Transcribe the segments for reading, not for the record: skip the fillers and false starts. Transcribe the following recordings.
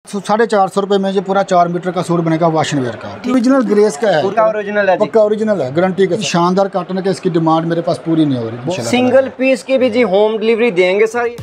450 रुपए में ये पूरा 4 मीटर का सूट बनेगा वाशन वेयर का। ओरिजिनल ग्रेस का है, ओरिजिनल है, पक्का ओरिजिनल है, गारंटी का। शानदार कॉटन के इसकी डिमांड मेरे पास पूरी नहीं हो रही। सिंगल पीस की भी जी होम डिलीवरी देंगे सर।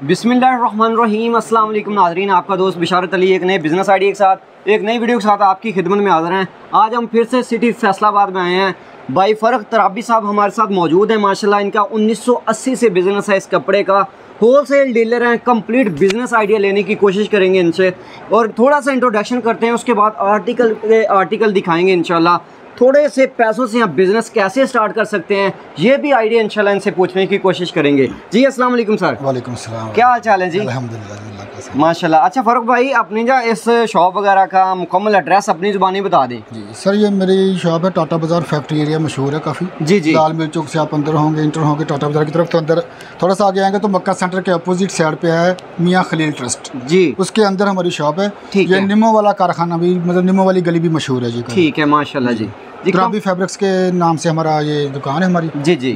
बिस्मिल्लाहिर्रहमानिर्रहीम, अस्सलाम वालेकुम नाज़रीन, आपका दोस्त बिशारत अली एक नए बिज़नेस आइडिया के साथ एक नई वीडियो के साथ आपकी खिदमत में हाज़िर हैं। आज हम फिर से सिटी फैसलाबाद में आए हैं। भाई फ़र्क तराबी साहब हमारे साथ मौजूद हैं। माशाल्लाह इनका 1980 से बिज़नेस है इस कपड़े का, होलसेल डीलर हैं। कंप्लीट बिज़नेस आइडिया लेने की कोशिश करेंगे इनसे और थोड़ा सा इंट्रोडक्शन करते हैं, उसके बाद आर्टिकल दिखाएंगे इंशाल्लाह। थोड़े से पैसों से आप बिज़नेस कैसे स्टार्ट कर सकते हैं ये भी आइडिया इंशाल्लाह इनसे पूछने की कोशिश करेंगे। जी अस्सलाम वालेकुम सर। वालेकुम सलाम। क्या हाल चाल है जी? अल्हम्दुलिल्लाह माशाल्लाह। अच्छा फ़ारूक भाई, अपनी जो इस शॉप वगैरह का मुकम्मल एड्रेस अपनी ज़ुबानी बता दें। जी सर, ये मेरी शॉप है टाटा बाज़ार फैक्ट्री एरिया, मशहूर है काफ़ी। जी जी। लाल मिल चौक से आप अंदर होंगे, इंटर होंगे टाटा बाज़ार की तरफ, तो अंदर थोड़ा सा आगे आएंगे तो मक्का सेंटर के अपोजिट साइड पे है मियाँ खलील ट्रस्ट जी, उसके अंदर हमारी शॉप है। ये निमो वाला कारखाना भी, मतलब निमो वाली गली भी मशहूर है जी। ठीक है माशाल्लाह जी। तराबी फैब्रिक्स के नाम से हमारा ये दुकान है हमारी। जी जी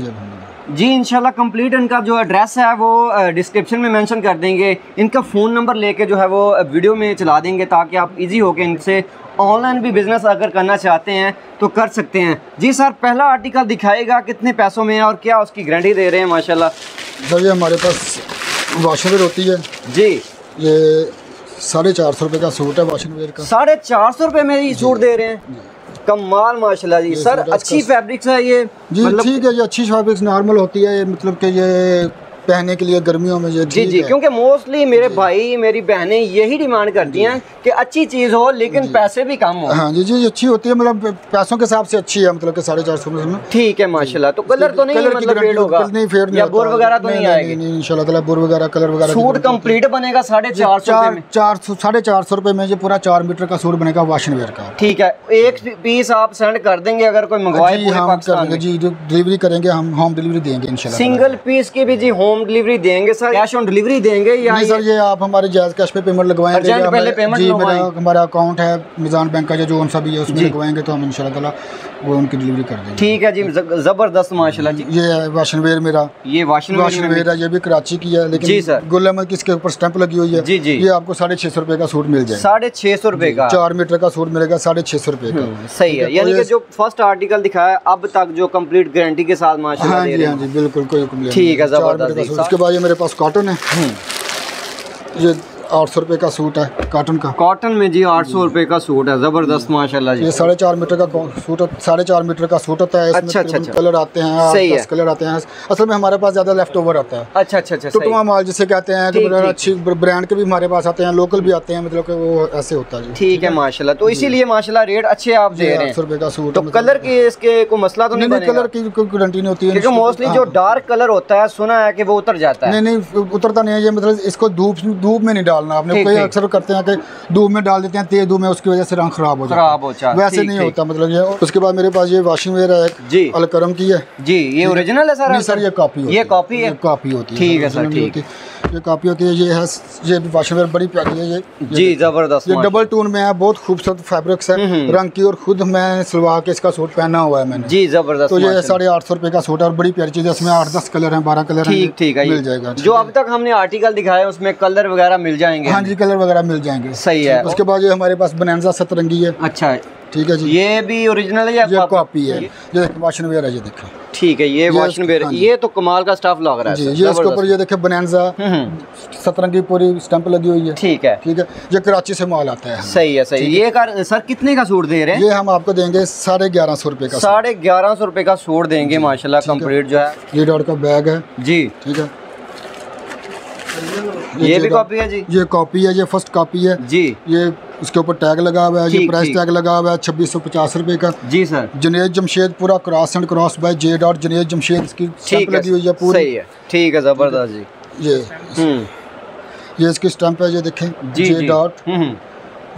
जी। इंशाल्लाह कंप्लीट इनका जो एड्रेस है वो डिस्क्रिप्शन में मेंशन कर देंगे। इनका फ़ोन नंबर लेके जो है वो वीडियो में चला देंगे ताकि आप इजी हो के इनसे ऑनलाइन भी बिज़नेस अगर करना चाहते हैं तो कर सकते हैं। जी सर, पहला आर्टिकल दिखाएगा कितने पैसों में है और क्या उसकी गारंटी दे रहे हैं? माशाल्लाह सर, ये हमारे पास वाशवेयर होती है जी। ये 450 रुपये का सूट है वाशवेयर का। 450 रुपये में ही सूट दे रहे हैं, कमाल माशाल्लाह जी। सर अच्छी फैब्रिक्स है ये जी, मतलब ठीक है, ये अच्छी फैब्रिक्स नॉर्मल होती है, मतलब कि ये पहनने के लिए गर्मियों में ये जी जी है। क्योंकि मोस्टली मेरे भाई मेरी बहनें यही डिमांड करती हैं कि अच्छी चीज़ हो लेकिन पैसे भी कम हो। हाँ जी जी, अच्छी होती है, मतलब पैसों के हिसाब से अच्छी है, मतलब कि 450 में। ठीक है माशाल्लाह। तो कलर तो नहीं मतलब फेड होगा? नहीं, फेड नहीं, बोर वगैरह तो नहीं आएगी इंशाल्लाह ताला। बोर वगैरह कलर वगैरह सूट कंप्लीट बनेगा 450 रुपये में ये पूरा 4 मीटर का सूट बनेगा वाशन वेयर का। ठीक है, एक पीस आप सेंड कर देंगे अगर कोई मंगवाए? जी, डिलीवरी करेंगे हम, होम डिलीवरी देंगे इंशाल्लाह। सिंगल पीस की भी जी होम डिलीवरी देंगे सर? कैश ऑन डिलीवरी देंगे या नहीं सर, ये आप हमारे जायज़ कैश पे पेमेंट लगवाएंगे जी। मेरा हमारा अकाउंट है मिज़ान बैंक का, जो उनसा भी है उसमें लगवाएंगे तो हम इंशाल्लाह ताला वो उनकी डिलीवरी कर देंगे। ठीक है जी, ज़बरदस्त माशाल्लाह जी। ये वाशन वेयर मेरा, ये वाशन वेयर है, ये भी कराची की है, लेकिन जी सर गुल अहमद की इसके ऊपर स्टैंप लगी हुई है। जी जी। ये आपको 650 रुपये का सूट मिल जाएगा। 650 रुपये का 4 मीटर का सूट मिलेगा 650 रुपये का। सही है, यानी कि जो फर्स्ट आर्टिकल दिखाया अब तक जो कंप्लीट गारंटी के साथ माशाल्लाह। हाँ जी, हाँ जी, बिल्कुल कोई कंप्लेंट। ठीक है, जबरदस्त। उसके बाद ये मेरे पास कॉटन है, ये 800 रुपये का सूट है कॉटन का। कॉटन में जी 800 रुपये का सूट है, जबरदस्त माशाल्लाह जी। ये 4.5 मीटर का सूट, 4.5 मीटर का सूट होता है। अच्छा अच्छा। कलर आते हैं, 10 कलर आते हैं। असल में हमारे पास ज्यादा लेफ्ट ओवर आता है। अच्छा अच्छा अच्छा। टुटवा माल जिसे कहते हैं कि अच्छी ब्रांड के भी हमारे पास आते हैं, लोकल भी आते हैं, मतलब कि वो ऐसे होता है। ठीक है माशाल्लाह। तो इसीलिए माशाल्लाह रेट अच्छे आप दे रहे हैं। 800 रुपये का सूट। तो कलर की इसके कोई मसला तो नहीं? कलर की कोई गारंटी नहीं होती है, क्योंकि मोस्टली जो डार्क कलर होता है सुना है कि वो उतर जाता है। नहीं, उतरता नहीं है ये, मतलब इसको धूप में नहीं डालना आपने। कोई अक्सर करते हैं कि धूप में डाल देते हैं, तेज धूप में, उसकी वजह से रंग खराब हो जाता है। वैसे नहीं होता, मतलब ये। उसके बाद मेरे पास ये वाशिंग वेयर है जी, अलकरम की है जी। ये ओरिजिनल है सर? नहीं सर, ये कॉपी होती है। ये कॉपी होती है। ठीक है सर, ठीक है, ये कॉपी होती है। ये है, ये वाशिंग वेयर बड़ी प्यारी है ये जी, जबरदस्त। ये डबल टोन में है, बहुत खूबसूरत फैब्रिक्स है रंग की, और खुद मैं सिलवा के इसका सूट पहना हुआ है मैंने जी, जबरदस्त। तो ये 850 रुपये का सूट है और बड़ी प्यारी चीज है। इसमें 8-10 कलर हैं, 12 कलर हैं। ठीक है, मिल जाएगा। जो अब तक हमने आर्टिकल दिखाया उसमें कलर वगैरह मिल जाएंगे? हाँ जी, कलर वगैरह मिल जाएंगे। सही है। उसके बाद ये हमारे पास बनाना सतरंगी है। अच्छा, ठीक है जी। ये भी ओरिजिनल है या कॉपी है? ये वाशन वेयर है, ये देखें। ठीक है, ये वाशन वेयर। ये तो कमाल का स्टाफ लग रहा है जी। ये इसके ऊपर ये देखें बनाना सतरंगी पूरी स्टैंप लगी हुई है। ठीक है, ठीक है। ये कराची से माल आता है। सही है, सही। ये सर कितने का सूट दे रहे हैं? ये हम आपको देंगे 1150 रुपये का। 1150 रुपये का सूट देंगे माशाल्लाह कंप्लीट जो है। ये डॉट का बैग है जी, ठीक है। ये भी कॉपी है जी? ये कॉपी है, ये फर्स्ट कॉपी है जी। ये उसके ऊपर टैग लगा हुआ है, ये प्राइस टैग लगा हुआ है 2650 रुपये का जी सर। जुनेद जमशेद पूरा cross and cross by J dot Junaid Jamshed की स्टैंप लगी हुई है पूरी। सही है, ठीक है, जबरदस्त जी। ये इसकी स्टैंप है, ये देखें J dot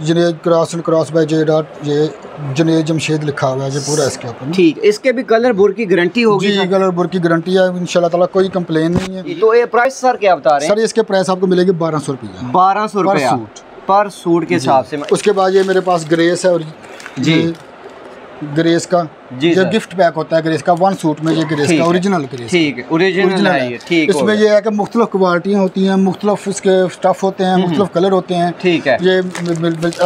Junaid cross and cross by J dot, ये जुनेद जमशेद लिखा हुआ है ये पूरा इसके ऊपर। ठीक, इसके भी कलर बुर की गारंटी होगी जी? कलर बुर की गारंटी है इंशाल्लाह ताला, कोई कंप्लेन नहीं है। तो ये प्राइस सर क्या बता रहे हैं? सर इसके प्राइस आपको मिलेगी 1200 रुपये। 1200 रुपये पर सूट के हिसाब से। उसके बाद ये मेरे पास ग्रेस है और जी ग्रेस का ये गिफ्ट पैक होता है ग्रेस का, 1 सूट में ये ग्रेस का ओरिजिनल ग्रेस, ठीक है, ओरिजिनल है ये, ठीक। इसमें ये है कि मुख्तलिफ क्वालिटियाँ होती हैं, मुख्तलिफ इसके स्टफ होते हैं, मुख्तलिफ कलर होते हैं, ठीक है। ये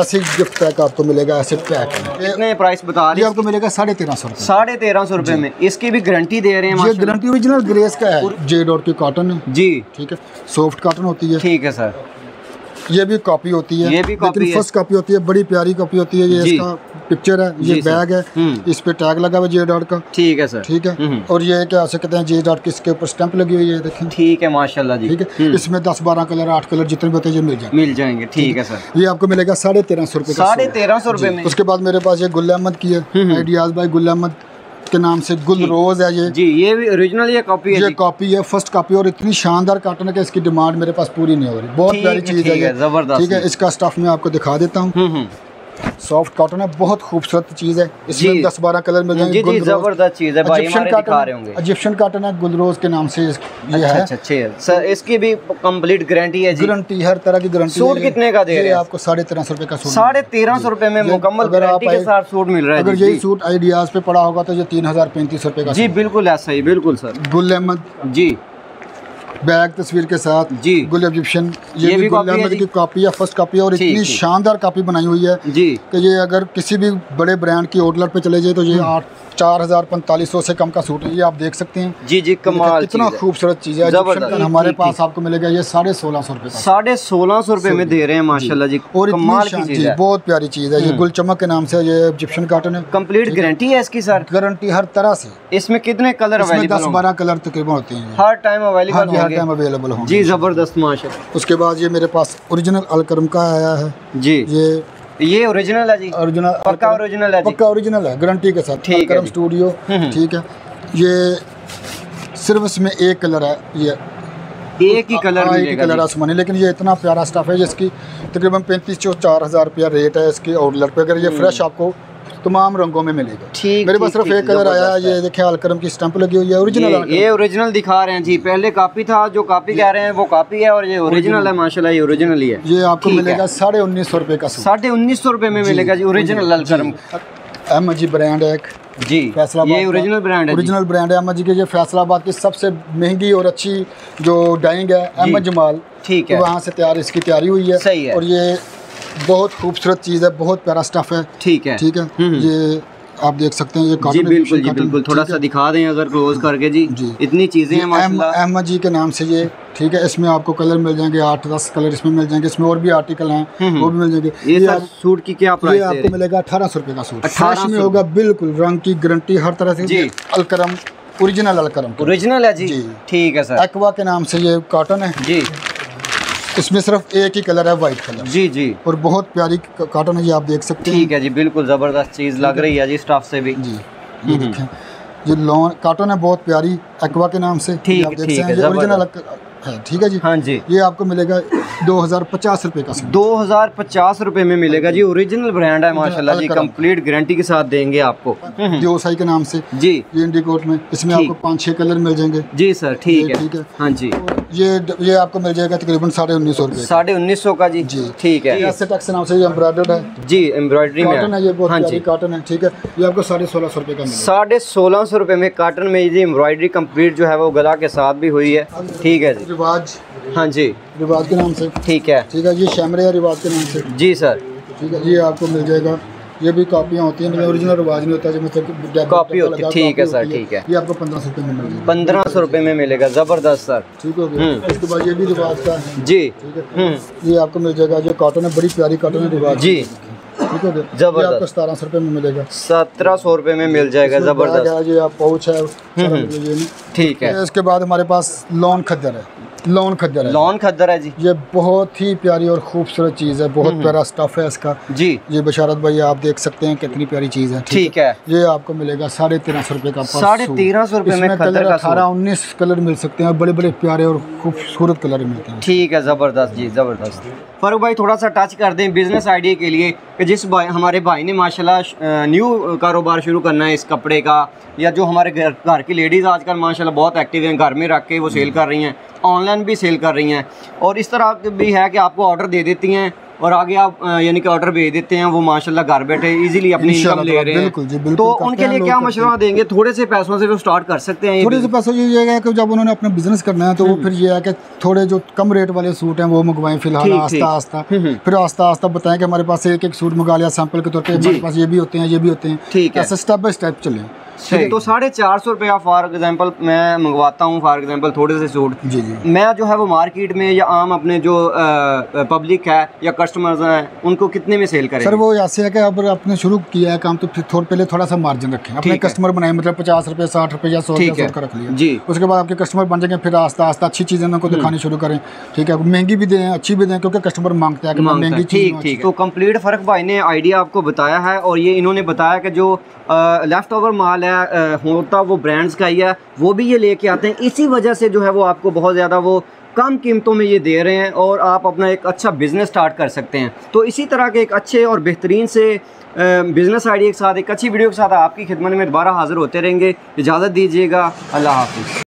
ऐसे गिफ्ट पैक आपको मिलेगा, ऐसे पैक कितने प्राइस बता रहे हैं? आपको मिलेगा 1350 रुपये। 1350 रुपये में। इसकी भी गारंटी दे रहे हैं? ये गारंटी ओरिजिनल ग्रेस का है, जे डॉट की कॉटन है जी, ठीक है, सॉफ्ट कॉटन होती है, ठीक है सर। ये भी कॉपी होती है, ये भी कॉपी लेकिन फर्स्ट कॉपी होती है, बड़ी प्यारी कॉपी होती है। ये इसका पिक्चर है, ये बैग है, इस पे टैग लगा हुआ जे डॉट का, ठीक है सर, ठीक है। और ये क्या सकते हैं जे डॉट की इसके ऊपर स्टैंप लगी हुई है, देखें, ठीक है माशाल्लाह जी, ठीक है। इसमें 10-12 कलर 8 कलर जितने भी होते हैं मिल जाएंगे, ठीक है सर। ये आपको मिलेगा 1350 रुपये, 1350 रुपये में। उसके बाद मेरे पास ये गुल अहमद की है, आइडियाज बाय गुल अहमद के नाम से, गुल रोज है ये जी, ये भी ओरिजिनल ये कॉपी है, ये कॉपी है, फर्स्ट कॉपी, और इतनी शानदार कॉटन है कि इसकी डिमांड मेरे पास पूरी नहीं हो रही, बहुत प्यारी चीज़ है ये, जबरदस्त, ठीक है। इसका स्टफ मैं आपको दिखा देता हूँ, सॉफ्ट कॉटन है, बहुत खूबसूरत चीज़ है, इसमें 10-12 कलर मिल जाएंगे। जी, जबरदस्त चीज़ है भाई, हमारे दिखा रहे होंगे। इजिप्शियन कॉटन है, गुलरोज के नाम से ये है। अच्छा सर, इसकी भी कंप्लीट गारंटी है जी? गारंटी, हर तरह की गारंटी। सूट कितने का दे रहे हैं? आपको 1350 रुपये का सूट, 1350 रुपये में मुकम्मल गारंटी के साथ सूट मिल रहा है। अगर यही सूट आइडियाज पे पड़ा होगा तो ये 3035 रुपये का। जी बिल्कुल ऐसा ही, बिल्कुल सर। गुल अहमद जी, बैग तस्वीर के साथ जी, गुल इजिप्शियन, ये भी गुल अहमद की कॉपी है, फर्स्ट कॉपी है, और इतनी शानदार कॉपी बनाई हुई है जी कि ये अगर किसी भी बड़े ब्रांड की आउटलेट पे चले जाए तो ये 4000-4500 से कम का सूट है। ये आप देख सकते हैं जी जी, कमाल, कितना खूबसूरत चीज़ है। हमारे पास आपको मिलेगा ये 1650 रुपये, 1650 रुपये में दे रहे हैं माशाल्लाह जी, और कमाल की चीज़ है, बहुत प्यारी चीज़ है। ये गुल चमक के नाम से, ये इजिप्शियन कॉटन है, कंप्लीट गारंटी है इसकी सर? गारंटी हर तरह से। इसमें कितने कलर अवेलेबल? 10-12 कलर तकरीबन होते हैं, हर टाइम अवेलेबल, हर टाइम अवेलेबल होंगे जी, जबरदस्त माशाल्लाह। उसके बाद ये मेरे पास ओरिजिनल अलकरम का आया है जी, ये ओरिजिनल है जी, ओरिजिनल, पक्का ओरिजिनल है, पक्का ओरिजिनल है, गारंटी के साथ, ठीक है। स्टूडियो, ठीक है। ये सिर्फ इसमें एक कलर है, ये एक ही कलर मिलेगा, कलर आसमानी, लेकिन ये इतना प्यारा स्टफ है जिसकी तकरीबन 35-4000 रुपया रेट है इसकी आउटलेट पे। अगर ये फ्रेश आपको तमाम रंगों में मिलेगा, ठीक। मेरे पास सिर्फ एक कलर आया है, ये देखिए अलकरम की स्टैंप लगी हुई है, ओरिजिनल, ये ओरिजिनल दिखा रहे हैं जी। पहले कॉपी था, जो कॉपी कह रहे हैं वो कॉपी है, और ये ओरिजिनल है माशाल्लाह, ये ओरिजिनल ही है। ये आपको मिलेगा 1950 रुपये का सूट, 1950 रुपये में मिलेगा जी, ओरिजिनल अलकरम। अहमद जी ब्रांड है एक जी, फैसलाबाद, ये ओरिजिनल ब्रांड है, ओरिजिनल ब्रांड है अहमद जी के। ये फैसलाबाद की सबसे महंगी और अच्छी जो डाइंग है अहमद जमाल, ठीक है, वहाँ से इसकी तैयारी हुई है, सही है। और ये बहुत खूबसूरत चीज़ है, बहुत प्यारा स्टफ है, ठीक है, ठीक है। ये आप देख सकते हैं, ये जी बिल्कुल जी बिल्कुल, थोड़ा सा दिखा दें अगर क्लोज करके जी, इतनी चीज़ें हैं माशाल्लाह। अहमद जी के नाम से ये, ठीक है। इसमें आपको कलर मिल जाएंगे, 8-10 कलर इसमें मिल जाएंगे, इसमें और भी आर्टिकल हैं वो भी मिल जाएंगे। ये सूट की क्या प्राइस है? आपको मिलेगा 1800 रुपये का सूट, फ्रेश में होगा, बिल्कुल रंग की गारंटी हर तरह से। अलकरम, ओरिजिनल अलकरम, ओरिजिनल है जी, ठीक है सर। एक्वा के नाम से ये कॉटन है जी, इसमें सिर्फ एक ही कलर है, वाइट कलर जी जी, और बहुत प्यारी कॉटन है, ये आप देख सकते हैं, ठीक है जी, बिल्कुल जबरदस्त चीज़ लग रही है जी, स्टफ से भी जी। ये देखें, ये लॉन कॉटन है, बहुत प्यारी, एक्वा के नाम से, ठीक है, ओरिजिनल है, ठीक है जी। हाँ जी, ये आपको मिलेगा 2050 रुपये का सूट, 2050 रुपये में मिलेगा जी, ओरिजिनल ब्रांड है माशाल्लाह जी, कंप्लीट गारंटी के साथ देंगे आपको, दियोसाई के नाम से जी। ये इंडिकोट में, इसमें आपको 5-6 कलर मिल जाएंगे जी सर, ठीक है, ठीक है, हाँ जी। ये आपको मिल जाएगा तकरीबन 1950 रुपये, 1950 का जी, ठीक है। टैक्स नाम से ये एम्ब्रॉयडर्ड है जी, एम्ब्रॉयडरी में कॉटन है, ये बहुत प्यारी कॉटन है, ठीक है। ये आपको 1650 रुपये का मिलेगा, 1650 रुपये में कॉटन में जी, एम्ब्रॉयडरी कंप्लीट जो है वो गला के साथ भी हुई है, ठीक है जी। रिवाज, हाँ जी, रिवाज के नाम से, ठीक है, ठीक है। ये शैमरे है रिवाज के नाम से जी सर, ठीक है। ये आपको मिल जाएगा, ये भी कॉपियाँ होती हैं, ओरिजिनल रिवाज नहीं होता, जो मतलब कॉपी होती है, ठीक है सर, ठीक है। ये आपको 1500 रुपये में मिलेगा, 1500 रुपये में मिलेगा, जबरदस्त सर, ठीक हो गया। इसके बाद ये भी रिवाज का है जी, ठीक है। ये आपको मिल जाएगा, जो कॉटन है, बड़ी प्यारी कॉटन है, रिवाज जी, ठीक है, जबरदस्त, आपको 1700 रुपये में मिलेगा, 1700 रुपये में मिल जाएगा, जबरदस्त। ये आप पाउच है, ठीक है। इसके बाद हमारे पास लॉन खद्दर है, लॉन खद्दर है, लॉन खद्दर है जी, ये बहुत ही प्यारी और खूबसूरत चीज़ है, बहुत प्यारा स्टफ है इसका जी। ये बशारत भाई आप देख सकते हैं कितनी प्यारी चीज़ है, ठीक है। ये आपको मिलेगा 1350 रुपये का, 1350 रुपये में कलर 18-19 कलर मिल सकते हैं, बड़े बड़े प्यारे और खूबसूरत कलर मिलते हैं, ठीक है, ज़बरदस्त जी, ज़बरदस्त। फारूक भाई थोड़ा सा टच कर दें बिजनेस आइडिया के लिए, कि जिस भाई हमारे भाई ने माशाल्लाह न्यू कारोबार शुरू करना है इस कपड़े का, या जो हमारे घर की लेडीज़ आजकल माशाल्लाह बहुत एक्टिव हैं, घर में रख के वो सेल कर रही हैं, ऑनलाइन भी सेल कर रही हैं, और इस तरह भी है कि आपको ऑर्डर दे देती हैं और आगे आप यानी कि ऑर्डर भेज देते हैं, वो माशाल्लाह घर बैठे इजीली अपनी इनकम ले रहे हैं। बिल्कुल जी, बिल्कुल। तो उनके लिए क्या मशवरा देंगे? थोड़े से पैसों से वो स्टार्ट कर सकते हैं? थोड़े से पैसों ये है कि जब उन्होंने अपना बिजनेस करना है तो वो फिर ये है कि थोड़े जो कम रेट वाले सूट हैं वो मंगवाएं फिलहाल, आस्ता आस्ता, फिर आस्ता आस्ता बताएं कि हमारे पास एक एक सूट मंगा लिया सैंपल के तौर पे, हमारे पास ये भी होते हैं, ये भी होते हैं, ठीक है, ऐसे स्टेप बाय स्टेप चलें। तो 450 रुपया फॉर एग्जांपल मैं मंगवाता हूँ, फॉर एग्जांपल थोड़े से सूट, जी जी, मैं जो है वो मार्केट में या आम अपने जो पब्लिक है या कस्टमर्स हैं उनको कितने में सेल करें? सर वो ऐसे है कि अब आपने शुरू किया है काम तो फिर पहले थोड़ा सा मार्जिन रखें, अपने कस्टमर बनाए, मतलब 50 रुपये, 60 रुपये या 100 रुपये का रख लिया जी। उसके बाद आपके कस्टमर बन जाएंगे, फिर आस्ता आस्ता अच्छी चीज़ें उनको दिखानी शुरू करें, ठीक है, महंगी भी दें, अच्छी भी दें, क्योंकि कस्टमर मांगते हैं कि महंगी चीज़। ठीक, तो कंप्लीट फ़र्क भाई ने आइडिया आपको बताया है, और ये इन्होंने बताया कि जो लेफ्ट ओवर माल है होता वो ब्रांड्स का ही है, वो भी ये लेके आते हैं, इसी वजह से जो है वो आपको बहुत ज़्यादा वो कम कीमतों में ये दे रहे हैं और आप अपना एक अच्छा बिजनेस स्टार्ट कर सकते हैं। तो इसी तरह के एक अच्छे और बेहतरीन से बिजनेस आइडिया के साथ, एक अच्छी वीडियो के साथ आपकी खिदमत में दोबारा हाजिर होते रहेंगे। इजाज़त दीजिएगा, अल्लाह हाफिज़।